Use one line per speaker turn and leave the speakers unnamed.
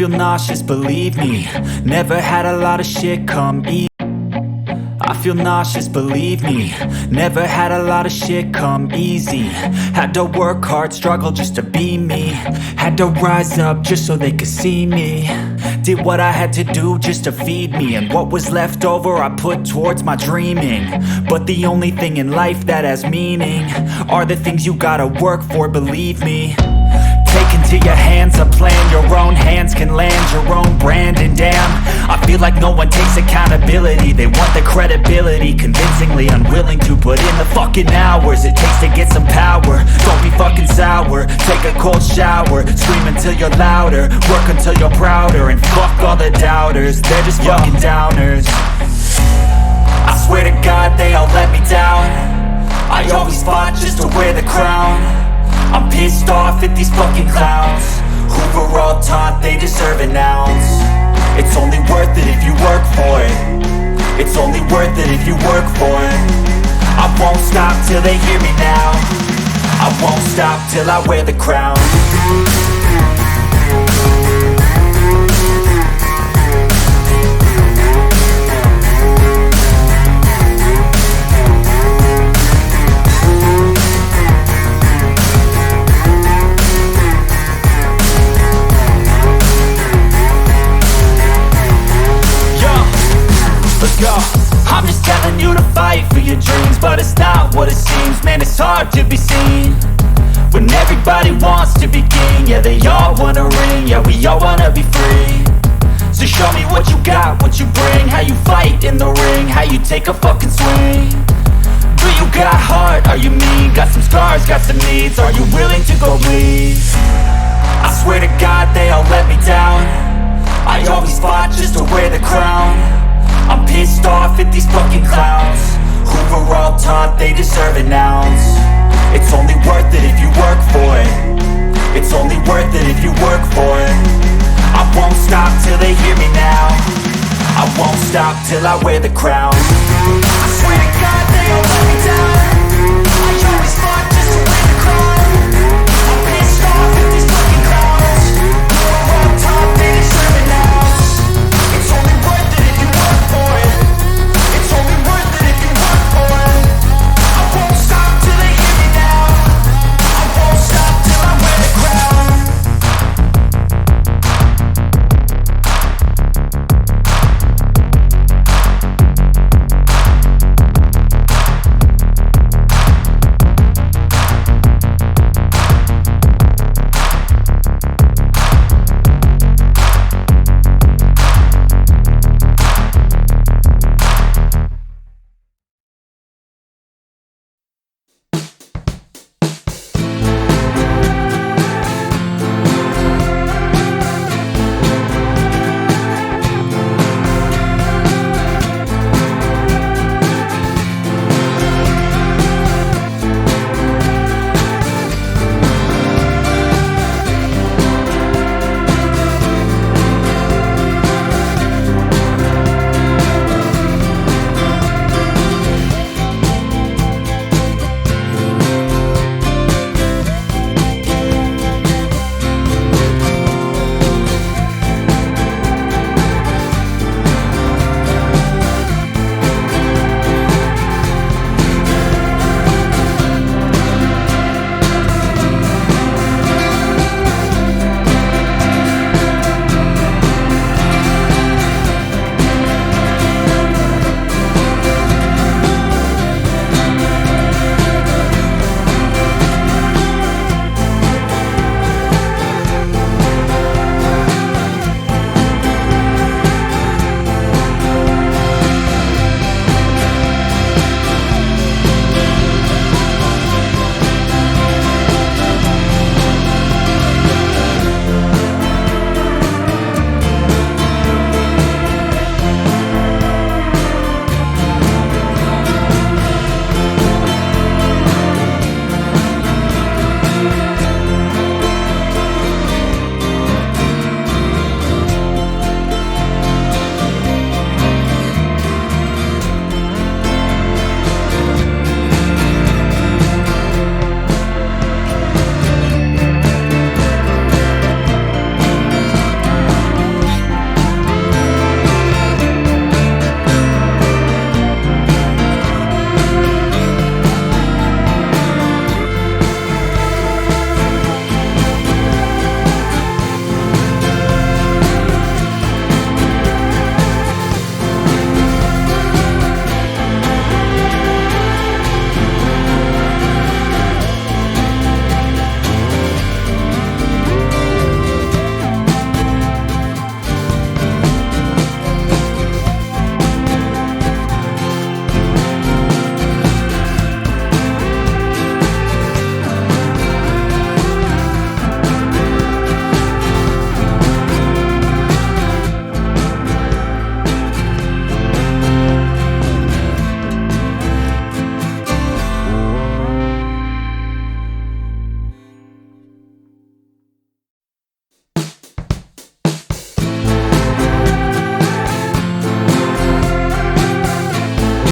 feel nauseous, believe me. Never had a lot of shit come easy. I feel nauseous, believe me. Never had a lot of shit come easy. Had to work hard, struggle just to be me. Had to rise up just so they could see me. Did what I had to do just to feed me. And what was left over I put towards my dreaming. But the only thing in life that has meaning are the things you gotta work for, believe me. Take into your hands a plan. Your own hands can land your own brand. And damn, I feel like no one takes accountability. They want the credibility, convincingly unwilling to put in the fucking hours it takes to get some power. Don't be fucking sour, take a cold shower. Scream until you're louder, work until you're prouder. And fuck all the doubters, they're just fucking downers. I swear to God they all let me down. I always fought just to wear the crown. I'm pissed off at these fucking clowns who were all taught they deserve an ounce. It's only worth it if you work for it. It's only worth it if you work for it. I won't stop till they hear me now. I won't stop till I wear the crown. I'm just telling you to fight for your dreams, but it's not what it seems. Man, it's hard to be seen when everybody wants to be king. Yeah, they all wanna ring, yeah, we all wanna be free. So show me what you got, what you bring, how you fight in the ring, how you take a fucking swing. Do you got heart, are you mean? Got some scars, got some needs, are you willing to go bleed? I swear to God they all let me down. I always fought just to wear the crown. I'm pissed off at these fucking clowns who were all taught they deserve an ounce. It's only worth it if you work for it. It's only worth it if you work for it. I won't stop till they hear me now. I won't stop till I wear the crown.